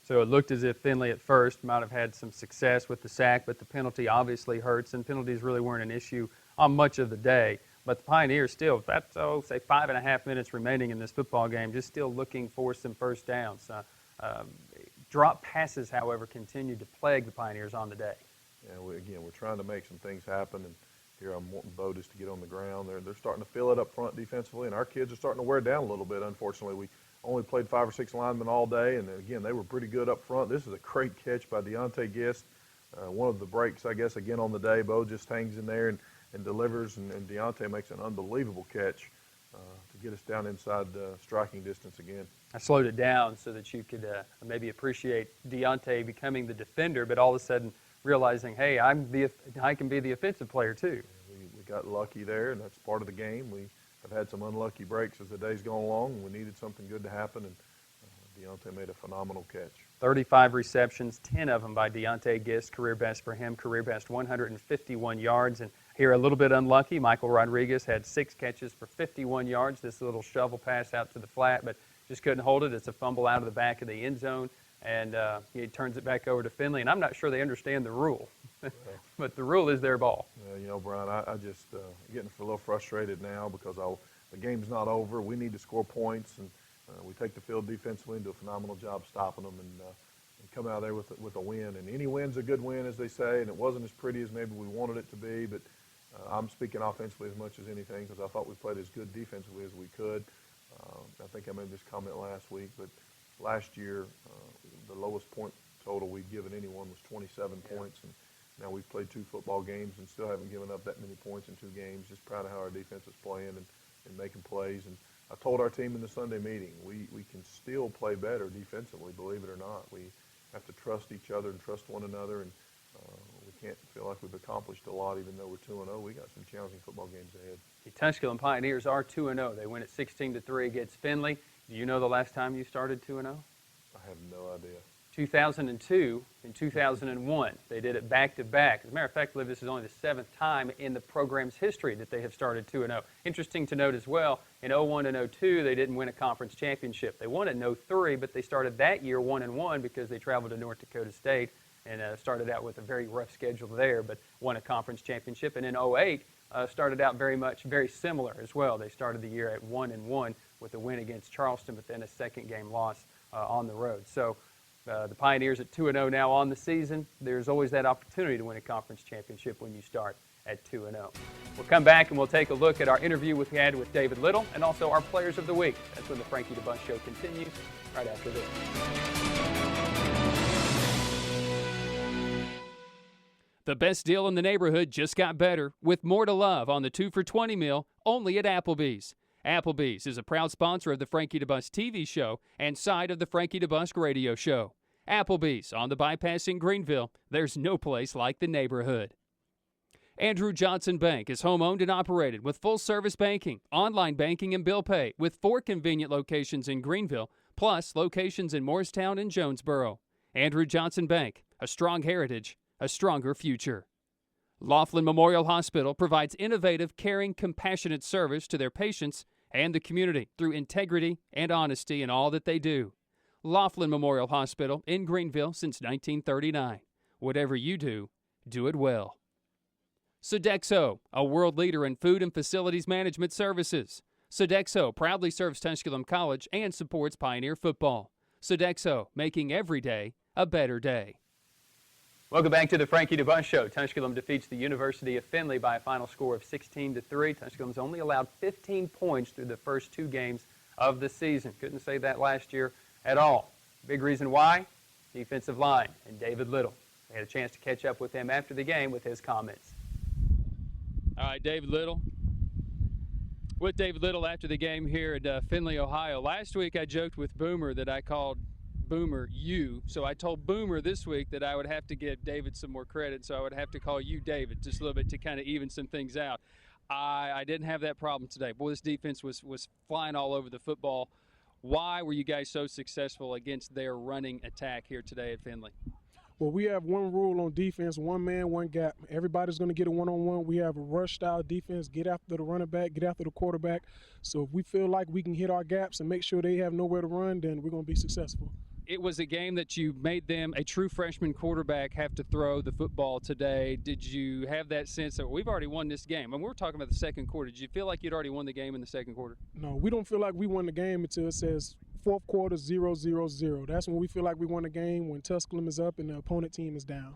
So it looked as if Findlay at first might have had some success with the sack, but the penalty obviously hurts, and penalties really weren't an issue on much of the day. But the Pioneers still, that's, say 5.5 minutes remaining in this football game, just still looking for some first downs. Drop passes, however, continued to plague the Pioneers on the day. Yeah, we're trying to make some things happen, and here I'm wanting Botus to get on the ground. They're starting to fill it up front defensively, and our kids are starting to wear down a little bit, unfortunately. We only played 5 or 6 linemen all day, and again, they were pretty good up front. This is a great catch by Deontay Gist. One of the breaks, I guess, again on the day. Bo just hangs in there and delivers, and Deontay makes an unbelievable catch to get us down inside striking distance again. I slowed it down so that you could maybe appreciate Deontay becoming the defender, but all of a sudden realizing, hey, I can be the offensive player too. We got lucky there, and that's part of the game. We have had some unlucky breaks as the day's gone along, and we needed something good to happen, and Deontay made a phenomenal catch. 35 receptions, 10 of them by Deontay Gist, career best for him, career best 151 yards. And here a little bit unlucky, Michael Rodriguez had 6 catches for 51 yards. This little shovel pass out to the flat, but just couldn't hold it. It's a fumble out of the back of the end zone, and he turns it back over to Findlay. And I'm not sure they understand the rule, but the rule is their ball. Brian, I just getting a little frustrated now because the game's not over. We need to score points, and we take the field defensively and do a phenomenal job stopping them and come out of there with a win. And any win's a good win, as they say, and it wasn't as pretty as maybe we wanted it to be, but I'm speaking offensively as much as anything because I thought we played as good defensively as we could. I think I made this comment last week, but last year the lowest point total we'd given anyone was 27 points, and now we've played 2 football games and still haven't given up that many points in 2 games. Just proud of how our defense is playing and making plays. And I told our team in the Sunday meeting, we can still play better defensively, believe it or not. We have to trust each other and trust one another, and we can't feel like we've accomplished a lot even though we're 2-0. We got some challenging football games ahead. The Tusculum Pioneers are 2-0. They win at 16-3 against Findlay. Do you know the last time you started 2-0? I have no idea. 2002 and 2001. They did it back-to-back. As a matter of fact, I believe this is only the 7th time in the program's history that they have started 2-0. Interesting to note as well, in 01 and 02, they didn't win a conference championship. They won it in 03, but they started that year 1-1 because they traveled to North Dakota State and started out with a very rough schedule there, but won a conference championship. And in 08, started out very similar as well. They started the year at 1-1 with a win against Charleston, but then a second game loss on the road. So the Pioneers at 2-0 now on the season. There's always that opportunity to win a conference championship when you start at 2-0. We'll come back and we'll take a look at our interview we had with David Little and also our Players of the Week. That's when the Frankie DeBusk Show continues right after this. The best deal in the neighborhood just got better with more to love on the 2 for $20 meal only at Applebee's. Applebee's is a proud sponsor of the Frankie DeBusk TV show and side of the Frankie DeBusk radio show. Applebee's on the bypass in Greenville. There's no place like the neighborhood. Andrew Johnson Bank is home-owned and operated with full-service banking, online banking, and bill pay with 4 convenient locations in Greenville, plus locations in Morristown and Jonesboro. Andrew Johnson Bank, a strong heritage, a stronger future. Laughlin Memorial Hospital provides innovative, caring, compassionate service to their patients and the community through integrity and honesty in all that they do. Laughlin Memorial Hospital in Greenville since 1939. Whatever you do, do it well. Sodexo, a world leader in food and facilities management services. Sodexo proudly serves Tusculum College and supports Pioneer football. Sodexo, making every day a better day. Welcome back to the Frankie DeBusk Show. Tusculum defeats the University of Findlay by a final score of 16-3. Tusculum's only allowed 15 points through the first 2 games of the season. Couldn't say that last year at all. Big reason why? Defensive line and David Little. We had a chance to catch up with him after the game with his comments. All right, David Little. With David Little after the game here at Findlay, Ohio. Last week I joked with Boomer that I called Boomer you, so I told Boomer this week that I would have to give David some more credit, so I would have to call you David just a little bit to kind of even some things out. I didn't have that problem today. Boy, this defense was flying all over the football. Why were you guys so successful against their running attack here today at Findlay? Well, we have one rule on defense, one man, one gap. Everybody's going to get a one-on-one. We have a rush-style defense, get after the running back, get after the quarterback. So if we feel like we can hit our gaps and make sure they have nowhere to run, then we're going to be successful. It was a game that you made them, a true freshman quarterback, have to throw the football today. Did you have that sense that we've already won this game? And we're talking about the second quarter. Did you feel like you'd already won the game in the second quarter? No, we don't feel like we won the game until it says fourth quarter 0-0-0. That's when we feel like we won the game, when Tusculum is up and the opponent team is down.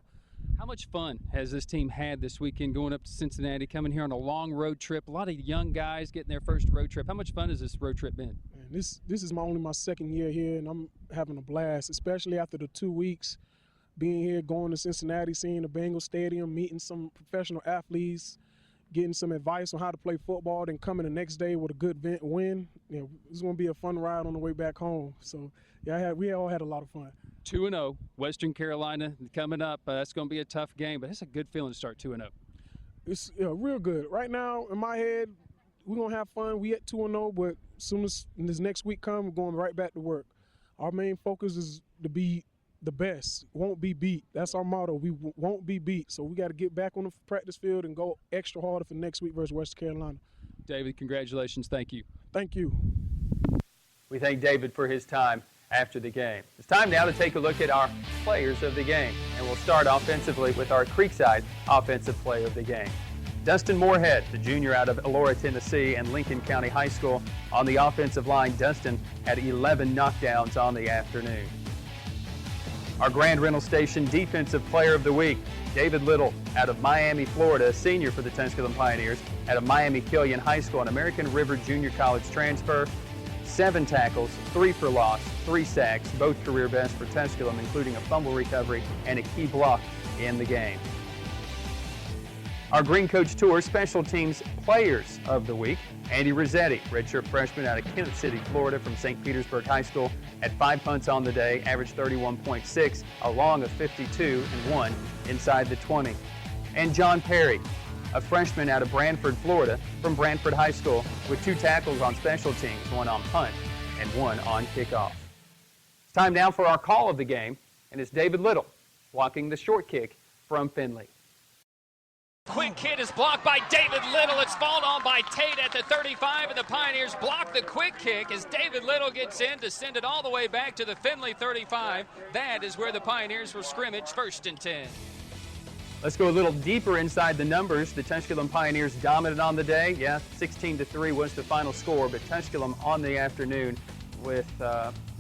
How much fun has this team had this weekend going up to Cincinnati, coming here on a long road trip? A lot of young guys getting their first road trip. How much fun has this road trip been? Man, this is only my second year here, and I'm having a blast, especially after the 2 weeks being here, going to Cincinnati, seeing the Bengals Stadium, meeting some professional athletes, getting some advice on how to play football, then coming the next day with a good win. It's going to be a fun ride on the way back home. So, yeah, we all had a lot of fun. 2-0, Western Carolina coming up. That's going to be a tough game, but it's a good feeling to start 2-0. It's real good. Right now, in my head, we're going to have fun. We at 2-0, but as soon as this next week comes, we're going right back to work. Our main focus is to be the best. Won't be beat. That's our motto. We won't be beat. So we got to get back on the practice field and go extra harder for next week versus Western Carolina. David, congratulations. Thank you. Thank you. We thank David for his time after the game. It's time now to take a look at our players of the game, and we'll start offensively with our Creekside Offensive Player of the Game. Dustin Moorhead, the junior out of Elora, Tennessee, and Lincoln County High School. On the offensive line, Dustin had 11 knockdowns on the afternoon. Our Grand Rental Station Defensive Player of the Week, David Little out of Miami, Florida, a senior for the Tusculum Pioneers, out of Miami Killian High School, an American River Junior College transfer. 7 tackles, 3 for loss, 3 sacks, both career best for Tusculum, including a fumble recovery and a key block in the game. Our Green Coach Tour Special Teams Players of the Week, Andy Rossetti, redshirt freshman out of Kent City, Florida, from St. Petersburg High School, had 5 punts on the day, averaged 31.6, a long of 52, and 1 inside the 20. And John Perry, a freshman out of Branford, Florida, from Branford High School, with 2 tackles on special teams, 1 on punt and 1 on kickoff. It's time now for our call of the game, and it's David Little blocking the short kick from Findlay. Quick hit is blocked by David Little. It's fought on by Tate at the 35, and the Pioneers block the quick kick as David Little gets in to send it all the way back to the Findlay 35. That is where the Pioneers will scrimmage, 1st and 10. Let's go a little deeper inside the numbers. The Tusculum Pioneers dominant on the day. Yeah, 16-3 was the final score, but Tusculum on the afternoon with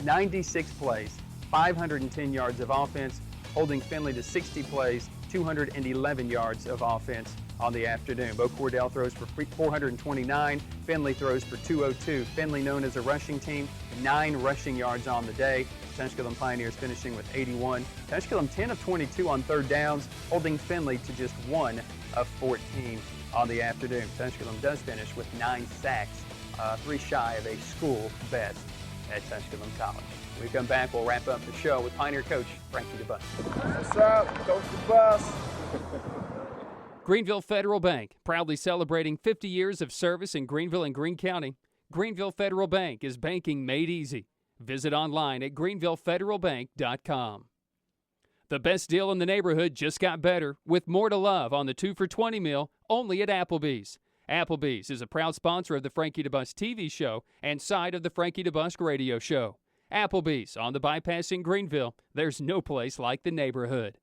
96 plays, 510 yards of offense, holding Findlay to 60 plays, 211 yards of offense on the afternoon. Bo Cordell throws for 429. Findlay throws for 202. Findlay, known as a rushing team, 9 rushing yards on the day. Tusculum Pioneers finishing with 81. Tusculum 10 of 22 on 3rd downs, holding Findlay to just 1 of 14 on the afternoon. Tusculum does finish with 9 sacks, 3 shy of a school best at Tusculum College. When we come back, we'll wrap up the show with Pioneer coach Frankie DeBusk. What's up, Coach DeBusk? Greenville Federal Bank, proudly celebrating 50 years of service in Greenville and Greene County. Greenville Federal Bank is banking made easy. Visit online at greenvillefederalbank.com. The best deal in the neighborhood just got better, with more to love on the 2 for $20 meal only at Applebee's. Applebee's is a proud sponsor of the Frankie DeBusk TV show and side of the Frankie DeBusk radio show. Applebee's on the bypass in Greenville. There's no place like the neighborhood.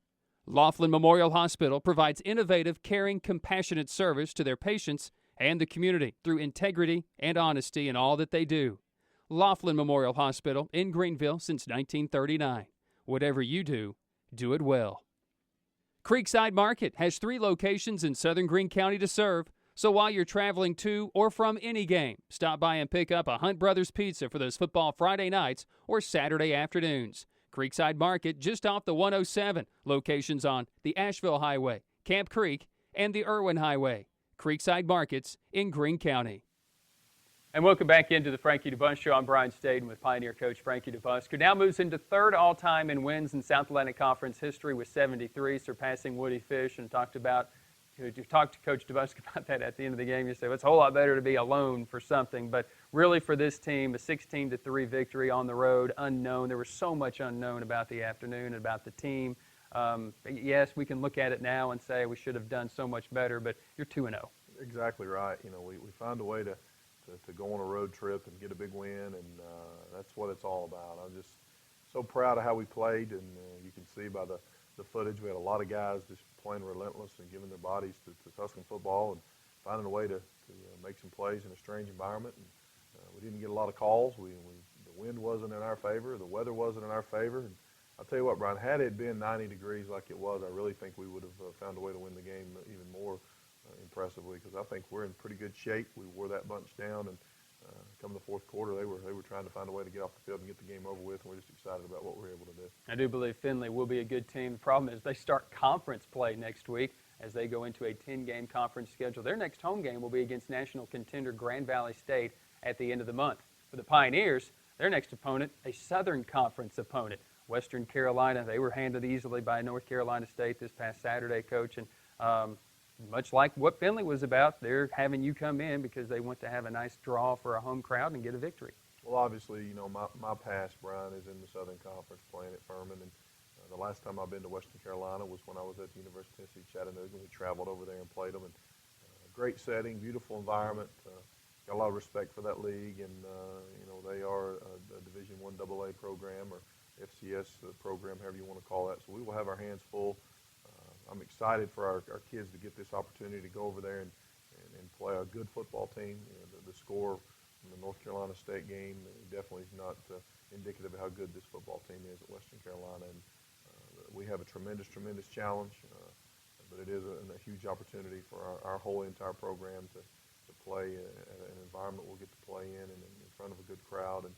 Laughlin Memorial Hospital provides innovative, caring, compassionate service to their patients and the community through integrity and honesty in all that they do. Laughlin Memorial Hospital in Greenville since 1939. Whatever you do, do it well. Creekside Market has 3 locations in southern Greene County to serve. So while you're traveling to or from any game, stop by and pick up a Hunt Brothers Pizza for those football Friday nights or Saturday afternoons. Creekside Market just off the 107. Locations on the Asheville Highway, Camp Creek, and the Irwin Highway. Creekside Markets in Greene County. And welcome back into the Frankie DeBusk Show. I'm Brian Stayton with Pioneer coach Frankie DeBusk, who now moves into 3rd all-time in wins in South Atlantic Conference history with 73, surpassing Woody Fish, and you talked to Coach DeBusk about that at the end of the game. You say, well, it's a whole lot better to be alone for something. But really for this team, a 16-3 victory on the road, unknown. There was so much unknown about the afternoon and about the team. Yes, we can look at it now and say we should have done so much better, but you're 2-0. Exactly right. You know, we found a way to go on a road trip and get a big win, and that's what it's all about. I'm just so proud of how we played, and you can see by the footage we had a lot of guys just playing relentless and giving their bodies to Tusculum football and finding a way to make some plays in a strange environment. And we didn't get a lot of calls. The wind wasn't in our favor. The weather wasn't in our favor. And I'll tell you what, Brian, had it been 90 degrees like it was, I really think we would have found a way to win the game even more impressively, because I think we're in pretty good shape. We wore that bunch down, and come the fourth quarter, they were trying to find a way to get off the field and get the game over with, and we're just excited about what we're able to do. I do believe Findlay will be a good team. The problem is they start conference play next week as they go into a 10-game conference schedule. Their next home game will be against national contender Grand Valley State at the end of the month. For the Pioneers, their next opponent, a Southern Conference opponent, Western Carolina. They were handled easily by North Carolina State this past Saturday, Coach, and much like what Findlay was about, they're having you come in because they want to have a nice draw for a home crowd and get a victory. Well, obviously, you know, my past, Brian, is in the Southern Conference playing at Furman, and the last time I've been to Western Carolina was when I was at the University of Tennessee, Chattanooga. We traveled over there and played them, and great setting, beautiful environment. Got a lot of respect for that league, and you know, they are a Division I AA program, or FCS program, however you want to call that. So we will have our hands full. I'm excited for our kids to get this opportunity to go over there and play a good football team. You know, the score from the North Carolina State game definitely is not indicative of how good this football team is at Western Carolina. And we have a tremendous challenge, but it is a huge opportunity for our whole entire program to play at an environment we'll get to play in and in front of a good crowd. And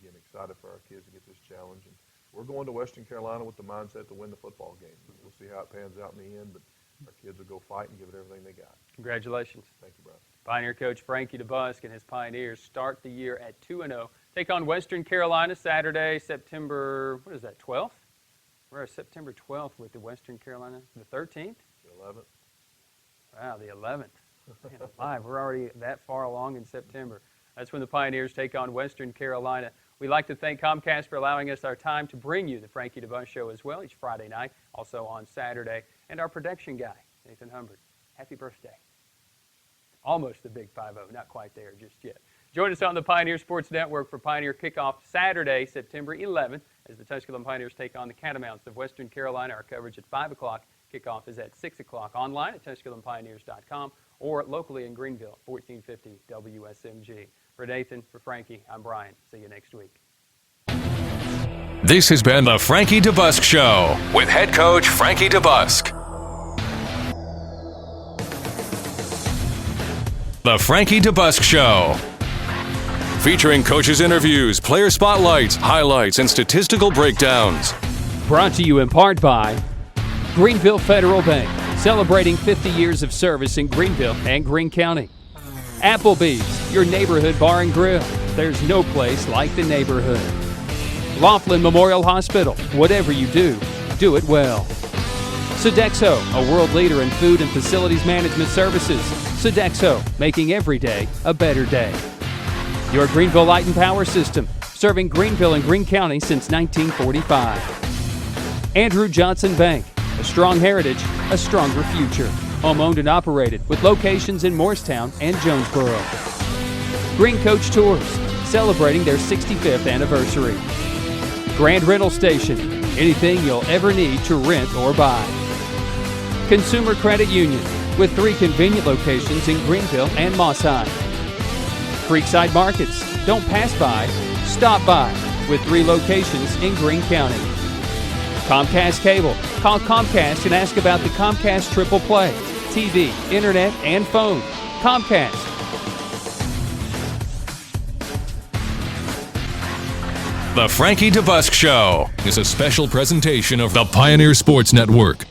again, excited for our kids to get this challenge. And we're going to Western Carolina with the mindset to win the football game. We'll see how it pans out in the end, but our kids will go fight and give it everything they got. Congratulations. Thank you, Brian. Pioneer coach Frankie DeBusk and his Pioneers start the year at 2-0. Take on Western Carolina Saturday, September, 12th? We're at September 12th with the Western Carolina, the 13th? The 11th. Wow, the 11th. Man alive, we're already that far along in September. That's when the Pioneers take on Western Carolina. We'd like to thank Comcast for allowing us our time to bring you the Frankie DeBusk Show as well each Friday night, also on Saturday. And our production guy, Nathan Humbert. Happy birthday. Almost the big 5-0, not quite there just yet. Join us on the Pioneer Sports Network for Pioneer Kickoff Saturday, September 11th, as the Tusculum Pioneers take on the Catamounts of Western Carolina. Our coverage at 5 o'clock. Kickoff is at 6 o'clock. Online at TusculumPioneers.com or locally in Greenville, 1450 WSMG. For Nathan, for Frankie, I'm Brian. See you next week. This has been the Frankie DeBusk Show with head coach Frankie DeBusk. The Frankie DeBusk Show. Featuring coaches' interviews, player spotlights, highlights, and statistical breakdowns. Brought to you in part by Greenville Federal Bank, celebrating 50 years of service in Greenville and Greene County. Applebee's, your neighborhood bar and grill. There's no place like the neighborhood. Laughlin Memorial Hospital, whatever you do, do it well. Sodexo, a world leader in food and facilities management services. Sodexo, making every day a better day. Your Greenville Light and Power System, serving Greenville and Greene County since 1945. Andrew Johnson Bank, a strong heritage, a stronger future. Home-owned and operated with locations in Morristown and Jonesboro. Green Coach Tours, celebrating their 65th anniversary. Grand Rental Station, anything you'll ever need to rent or buy. Consumer Credit Union, with 3 convenient locations in Greenville and Moss High. Creekside Markets, don't pass by, stop by, with 3 locations in Greene County. Comcast Cable, call Comcast and ask about the Comcast Triple Play, TV, internet, and phone. Comcast. The Frankie DeBusk Show is a special presentation of the Pioneer Sports Network.